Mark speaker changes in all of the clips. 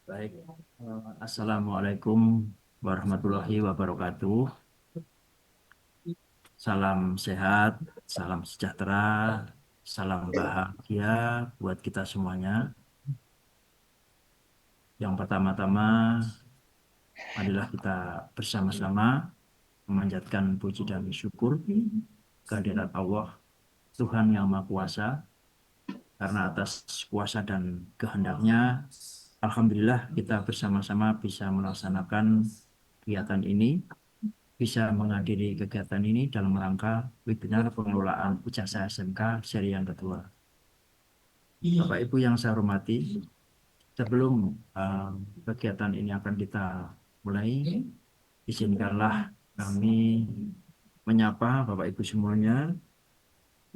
Speaker 1: Baik, Assalamualaikum warahmatullahi wabarakatuh. Salam sehat, salam sejahtera, salam bahagia buat kita semuanya. Yang pertama-tama, marilah kita bersama-sama memanjatkan puji dan syukur kehadirat Allah, Tuhan yang Maha Kuasa, karena atas kuasa dan kehendaknya, Alhamdulillah kita bersama-sama bisa melaksanakan kegiatan ini, bisa menghadiri kegiatan ini dalam rangka webinar pengelolaan ijazah SMK seri yang kedua. Bapak Ibu yang saya hormati, sebelum uh, kegiatan ini akan kita mulai, izinkanlah kami menyapa Bapak Ibu semuanya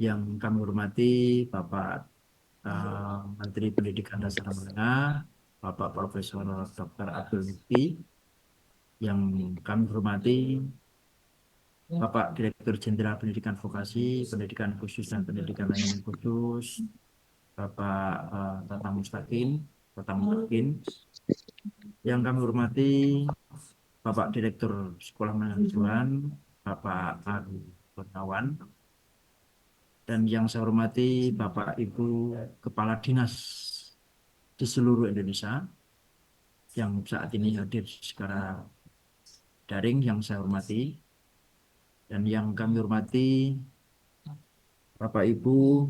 Speaker 1: yang kami hormati, Bapak Menteri Pendidikan Dasar Menengah, Bapak Profesor Dr. Abdul Mukti, yang kami hormati Bapak Direktur Jenderal Pendidikan Vokasi, Pendidikan Khusus dan Pendidikan Layanan Khusus, Bapak Tatang Mustaqim, yang kami hormati Bapak Direktur Sekolah Menengah Kejuruan, Bapak Aru Gunawan, dan yang saya hormati Bapak Ibu Kepala Dinas di seluruh Indonesia yang saat ini hadir secara daring yang saya hormati, dan yang kami hormati Bapak Ibu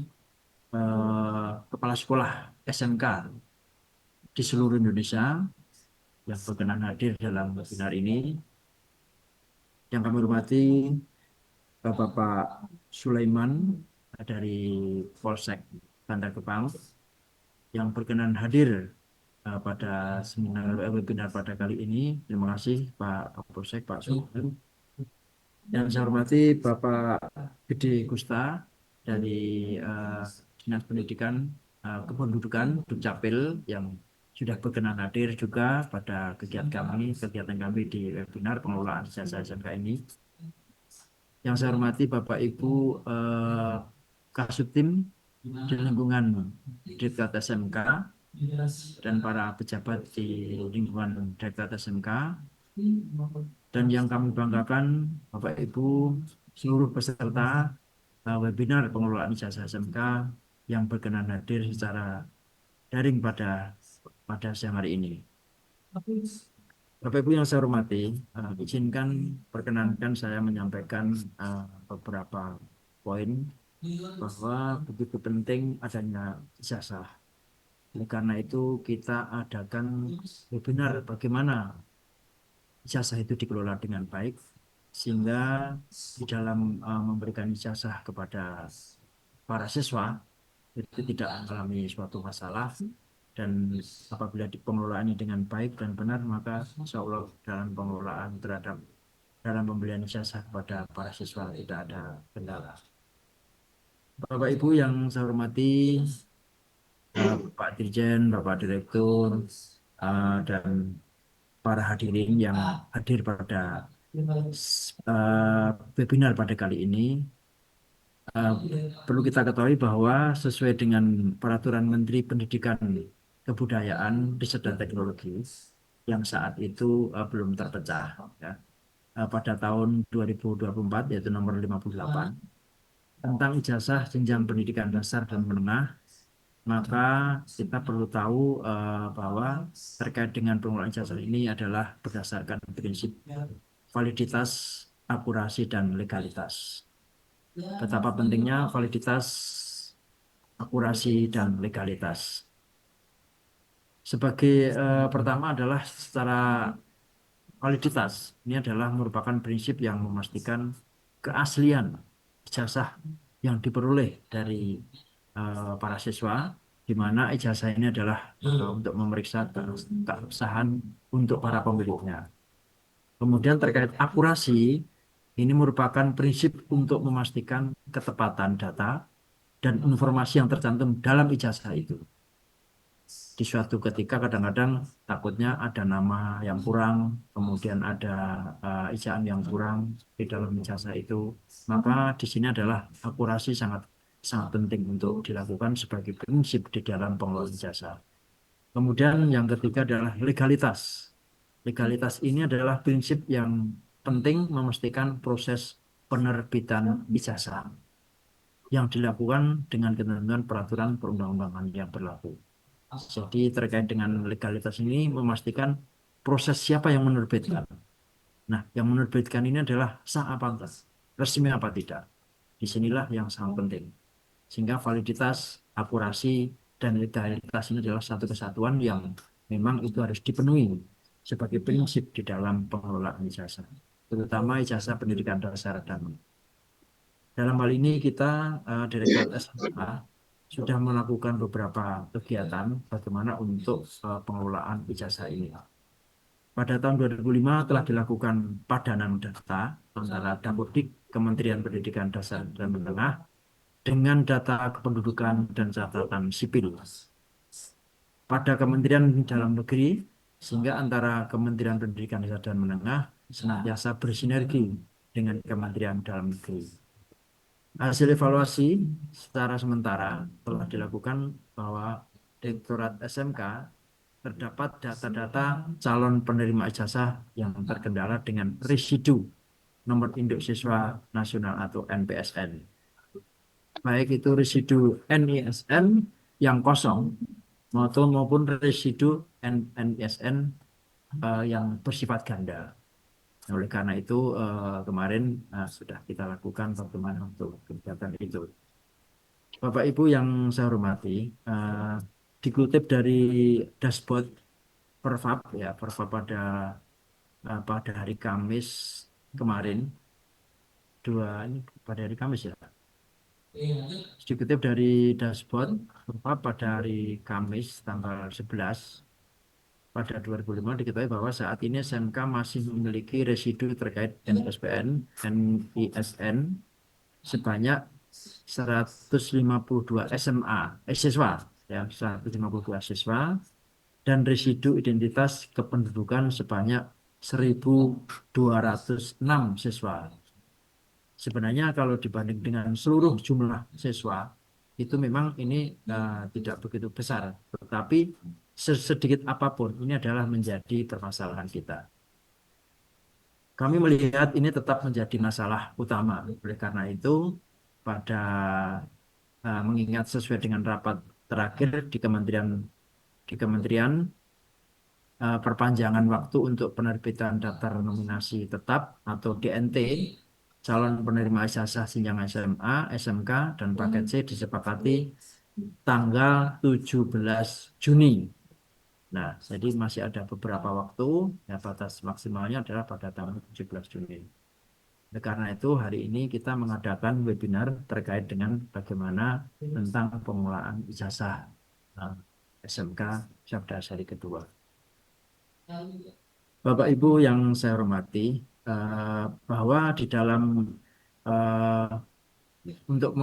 Speaker 1: Kepala Sekolah SMK di seluruh Indonesia yang berkenan hadir dalam webinar ini. Yang kami hormati Bapak Sulaiman dari Polsek Bandar Kepang yang berkenan hadir pada webinar pada kali ini. Terima kasih Pak Kapolsek, Pak Sulaiman. Yang saya hormati Bapak Gede Gusta dari eh, Dinas Pendidikan Kependudukan Dukcapil yang sudah berkenan hadir juga pada kegiatan kami di webinar pengelolaan jasa SMK ini. Yang saya hormati Bapak Ibu eh, Kasubtim di lingkungan Direktorat SMK dan para pejabat di lingkungan Direktorat SMK, dan yang kami banggakan Bapak Ibu seluruh peserta webinar pengelolaan ijazah SMK yang berkenan hadir secara daring pada pada siang hari ini. Bapak Ibu yang saya hormati, izinkan perkenankan saya menyampaikan beberapa poin bahwa begitu penting adanya ijazah. Oleh karena itu kita adakan webinar bagaimana ijazah itu dikelola dengan baik sehingga di dalam memberikan ijazah kepada para siswa itu tidak mengalami suatu masalah, dan apabila pengelolaannya dengan baik dan benar maka insya Allah dalam pengelolaan terhadap dalam pemberian ijazah kepada para siswa tidak ada kendala. Bapak Ibu yang saya hormati, Pak Dirjen, Bapak Direktur, dan para hadirin yang hadir pada webinar pada kali ini. Eh, Perlu kita ketahui bahwa sesuai dengan Peraturan Menteri Pendidikan, Kebudayaan, Riset dan Teknologi yang saat itu belum terpecah, ya, pada tahun 2024 yaitu nomor 58 tentang ijazah jenjang pendidikan dasar dan menengah, maka kita perlu tahu bahwa terkait dengan pengelolaan ijazah ini adalah berdasarkan prinsip validitas, akurasi, dan legalitas. Betapa pentingnya validitas, akurasi, dan legalitas. Sebagai pertama adalah secara validitas. Ini adalah merupakan prinsip yang memastikan keaslian ijazah yang diperoleh dari para siswa, di mana ijazah ini adalah untuk memeriksa keabsahan untuk para pemiliknya. Kemudian terkait akurasi, ini merupakan prinsip untuk memastikan ketepatan data dan informasi yang tercantum dalam ijazah itu. Di suatu ketika kadang-kadang takutnya ada nama yang kurang, kemudian ada ejaan yang kurang di dalam ijazah itu. Maka di sini adalah akurasi sangat sangat penting untuk dilakukan sebagai prinsip di dalam pengelolaan ijazah. Kemudian yang ketiga adalah legalitas. Legalitas ini adalah prinsip yang penting memastikan proses penerbitan ijazah yang dilakukan dengan ketentuan peraturan perundang-undangan yang berlaku. Jadi terkait dengan legalitas ini memastikan proses siapa yang menerbitkan. Nah, yang menerbitkan ini adalah sah apa enggak, resmi apa tidak. Disinilah yang sangat penting. Sehingga validitas, akurasi, dan legalitas ini adalah satu kesatuan yang memang itu harus dipenuhi sebagai prinsip di dalam pengelolaan ijazah, terutama ijazah pendidikan dasar dan dalam hal ini kita Direktorat SMA sudah melakukan beberapa kegiatan bagaimana untuk pengelolaan ijazah ini. Pada tahun 2005 telah dilakukan padanan data antara Dapodik, Kementerian Pendidikan Dasar dan Menengah dengan data kependudukan dan catatan sipil pada Kementerian Dalam Negeri, sehingga antara Kementerian Pendidikan Dasar dan Menengah senantiasa bersinergi dengan Kementerian Dalam Negeri. Hasil evaluasi secara sementara telah dilakukan bahwa Direktorat SMK terdapat data-data calon penerima ijazah yang terkendala dengan residu nomor induk siswa nasional atau NPSN. Baik itu residu NISN yang kosong maupun residu NISN yang bersifat ganda. Oleh karena itu kemarin sudah kita lakukan bagaimana untuk kegiatan itu. Bapak Ibu yang saya hormati, dikutip dari dashboard Pervap ya, Pervap pada hari Kamis kemarin, ini pada hari Kamis ya. Dikutip dari dashboard Pervap pada hari Kamis tanggal 11 pada 2005 diketahui bahwa saat ini SMK masih memiliki residu terkait NSPN, NISN sebanyak 152 SMA, siswa, ya, 152 siswa, dan residu identitas kependudukan sebanyak 1.206 siswa. Sebenarnya kalau dibanding dengan seluruh jumlah siswa, itu memang ini tidak begitu besar. Tetapi sesedikit apapun, ini adalah menjadi permasalahan kita. Kami melihat ini tetap menjadi masalah utama. Oleh karena itu, pada mengingat sesuai dengan rapat terakhir di Kementerian perpanjangan waktu untuk penerbitan daftar nominasi tetap atau DNT calon penerima ijazah jenjang SMA, SMK, dan paket C disepakati tanggal 17 Juni. Nah, jadi masih ada beberapa waktu, ya batas maksimalnya adalah pada tanggal 17 Juni. Oleh karena itu, hari ini kita mengadakan webinar terkait dengan bagaimana tentang pengelolaan ijazah eh, SMK Sabda Seri kedua. Bapak Ibu yang saya hormati, bahwa di dalam untuk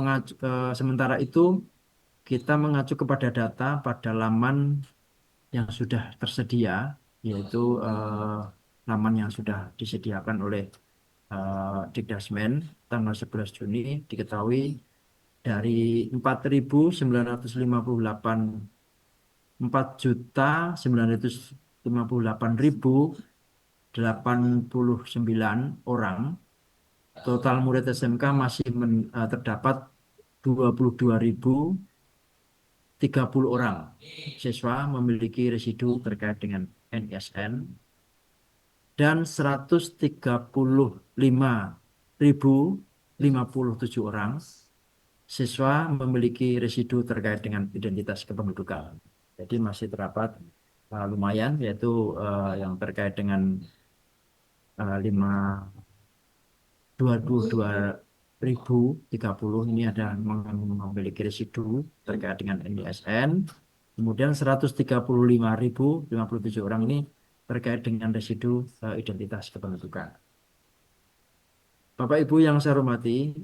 Speaker 1: sementara itu kita mengacu kepada data pada laman yang sudah tersedia, yaitu laman yang sudah disediakan oleh Dikdasmen tanggal 11 Juni diketahui dari 4.958 4.958.089 orang. Total murid SMK masih terdapat 22.030 orang. Siswa memiliki residu terkait dengan NISN dan 135.057 orang siswa memiliki residu terkait dengan identitas kependudukan. Jadi masih terdapat lumayan, yaitu yang terkait dengan 22.030 ini ada memiliki residu terkait dengan NISN. Kemudian 135.057 orang ini terkait dengan residu identitas kependudukan. Bapak Ibu yang saya hormati,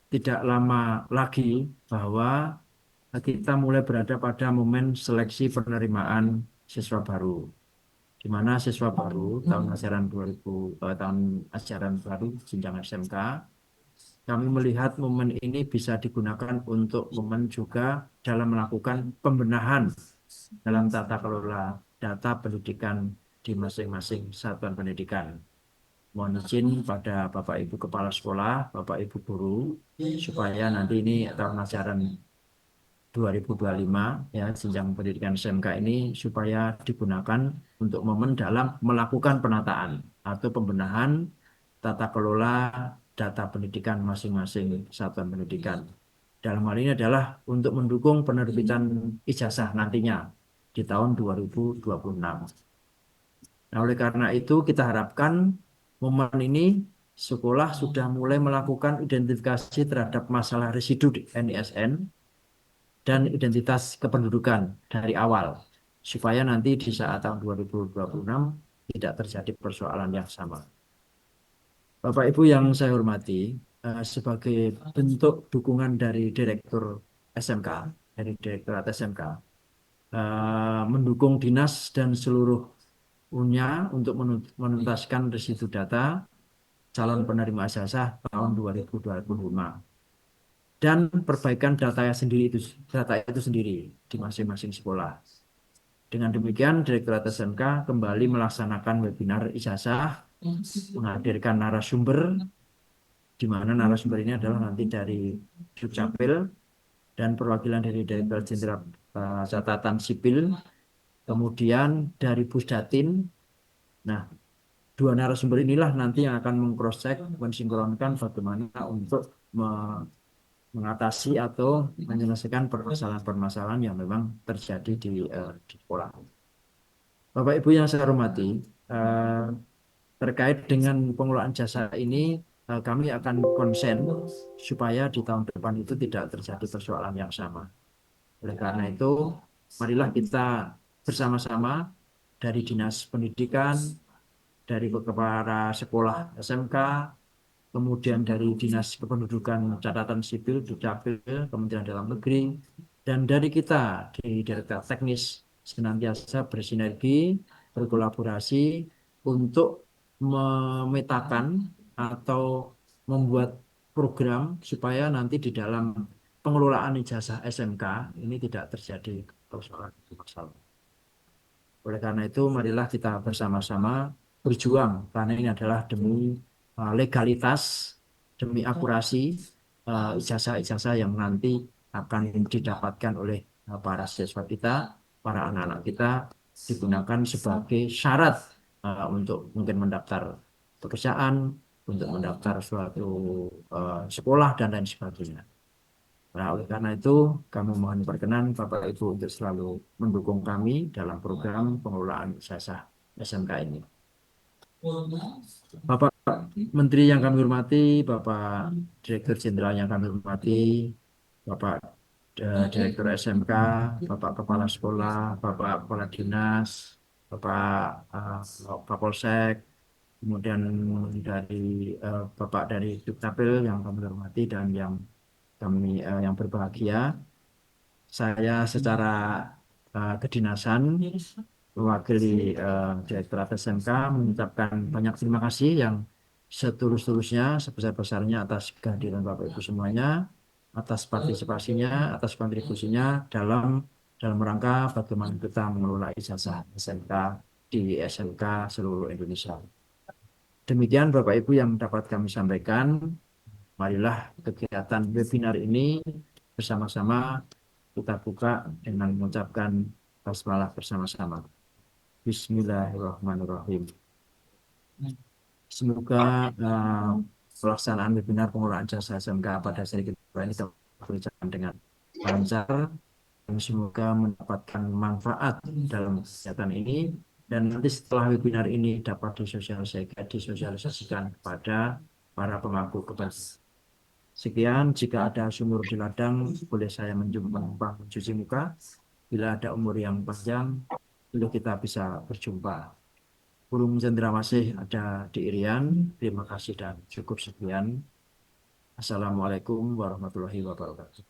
Speaker 1: tidak lama lagi bahwa kita mulai berada pada momen seleksi penerimaan siswa baru, di mana siswa baru tahun ajaran baru jenjang SMK, kami melihat momen ini bisa digunakan untuk momen juga dalam melakukan pembenahan dalam tata kelola data pendidikan di masing-masing satuan pendidikan. Mohon izin pada Bapak Ibu Kepala Sekolah, Bapak Ibu Guru, supaya nanti ini tahun ajaran 2025 ya jenjang pendidikan SMK ini supaya digunakan untuk momen dalam melakukan penataan atau pembenahan tata kelola data pendidikan masing-masing satuan pendidikan. Dalam hal ini adalah untuk mendukung penerbitan ijazah nantinya di tahun 2026. Nah, oleh karena itu kita harapkan momen ini sekolah sudah mulai melakukan identifikasi terhadap masalah residu di NISN dan identitas kependudukan dari awal supaya nanti di saat tahun 2026 tidak terjadi persoalan yang sama. Bapak Ibu yang saya hormati, sebagai bentuk dukungan dari Direktur SMK, dari Direktorat SMK, mendukung dinas dan seluruh unnya untuk menuntaskan residu data calon penerima ijazah tahun 2025 dan perbaikan data itu sendiri di masing-masing sekolah. Dengan demikian, Direktorat SMK kembali melaksanakan webinar ijazah, menghadirkan narasumber, di mana narasumber ini adalah nanti dari Dukcapil dan perwakilan dari Direktorat Jenderal Catatan Sipil, kemudian dari Pusdatin. Nah, dua narasumber inilah nanti yang akan meng-cross-check, mensinkronkan bagaimana untuk mengatasi atau menyelesaikan permasalahan-permasalahan yang memang terjadi di sekolah. Bapak Ibu yang saya hormati, eh, terkait dengan pengelolaan jasa ini, kami akan konsen supaya di tahun depan itu tidak terjadi persoalan yang sama. Oleh karena itu, marilah kita bersama-sama dari Dinas Pendidikan, dari kepala sekolah SMK, kemudian dari Dinas Kependudukan Catatan Sipil, Dukcapil, Kementerian Dalam Negeri, dan dari kita di Direktorat Teknis senantiasa bersinergi, berkolaborasi untuk memetakan atau membuat program supaya nanti di dalam pengelolaan ijazah SMK ini tidak terjadi persoalan masalah. Oleh karena itu, marilah kita bersama-sama berjuang karena ini adalah demi legalitas, demi akurasi ijazah-ijazah yang nanti akan didapatkan oleh para siswa kita, para anak-anak kita digunakan sebagai syarat untuk mungkin mendaftar pekerjaan, untuk mendaftar suatu sekolah dan lain sebagainya. Nah, oleh karena itu, kami mohon perkenan Bapak Ibu untuk selalu mendukung kami dalam program pengelolaan ijazah SMK ini. Bapak Menteri yang kami hormati, Bapak Direktur Jenderal yang kami hormati, Bapak Direktur SMK, Bapak Kepala Sekolah, Bapak Kepala Dinas, Bapak eh, Kapolsek, kemudian dari Bapak dari Dukcapil yang kami hormati dan yang berbahagia. Saya secara kedinasan mewakili Direktorat SMK mengucapkan banyak terima kasih yang setulus-tulusnya, sebesar-besarnya atas kehadiran Bapak Ibu semuanya, atas partisipasinya, atas kontribusinya dalam rangka bagaimana kita mengelola ijazah SMK di SMK seluruh Indonesia. Demikian Bapak Ibu yang dapat kami sampaikan. Marilah kegiatan webinar ini bersama-sama kita buka dengan mengucapkan basmalah bersama-sama. Bismillahirrahmanirrahim. Semoga pelaksanaan webinar pengelolaan jasa SMK pada seri kedua ini dapat berjalan dengan lancar dan semoga mendapatkan manfaat dalam kegiatan ini dan nanti setelah webinar ini dapat disosialisasikan kepada para pemangku kepentingan. Sekian, jika ada sumur di ladang, boleh saya menumpang mencuci muka. Bila ada umur yang panjang, dulu kita bisa berjumpa. Burung cendrawasih ada di Irian. Terima kasih dan cukup sekian. Assalamualaikum warahmatullahi wabarakatuh.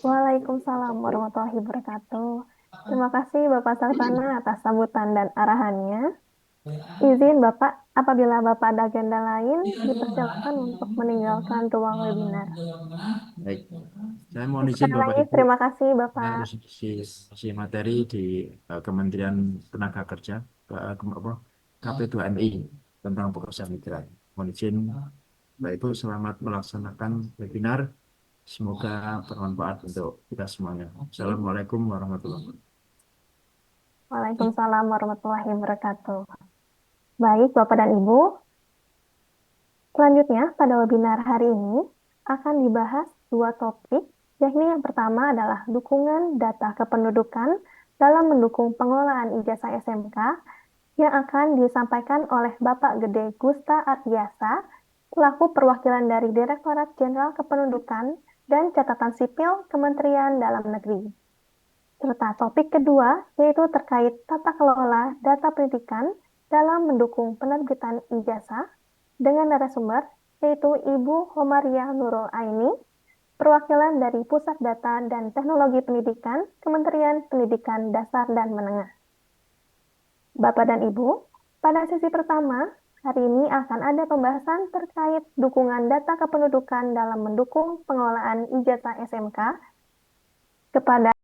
Speaker 2: Waalaikumsalam warahmatullahi wabarakatuh. Terima kasih Bapak Saksana atas sambutan dan arahannya. Izin Bapak, apabila Bapak ada agenda lain, dipersilakan untuk meninggalkan ruang webinar.
Speaker 1: Baik, saya mohon izin
Speaker 2: Sekali
Speaker 1: Bapak
Speaker 2: lagi
Speaker 1: Ibu,
Speaker 2: terima kasih
Speaker 1: saya
Speaker 2: Bapak.
Speaker 1: harus isi materi di Kementerian Tenaga Kerja, apa, KP2MI tentang pekerja migran. Mohon izin, Bapak Ibu, selamat melaksanakan webinar. Semoga bermanfaat untuk kita semuanya. Assalamualaikum warahmatullahi wabarakatuh.
Speaker 2: Waalaikumsalam warahmatullahi wabarakatuh. Baik, Bapak dan Ibu, selanjutnya pada webinar hari ini akan dibahas dua topik, yakni yang pertama adalah dukungan data kependudukan dalam mendukung pengelolaan ijazah SMK yang akan disampaikan oleh Bapak Gede Gusta Ardiasa, selaku perwakilan dari Direktorat Jenderal Kependudukan dan Catatan Sipil Kementerian Dalam Negeri. Serta topik kedua yaitu terkait tata kelola data pendidikan dalam mendukung penerbitan ijazah dengan narasumber yaitu Ibu Homaria Nurul Aini, perwakilan dari Pusat Data dan Teknologi Pendidikan Kementerian Pendidikan Dasar dan Menengah. Bapak dan Ibu, pada sesi pertama, hari ini akan ada pembahasan terkait dukungan data kependudukan dalam mendukung pengelolaan ijazah SMK kepada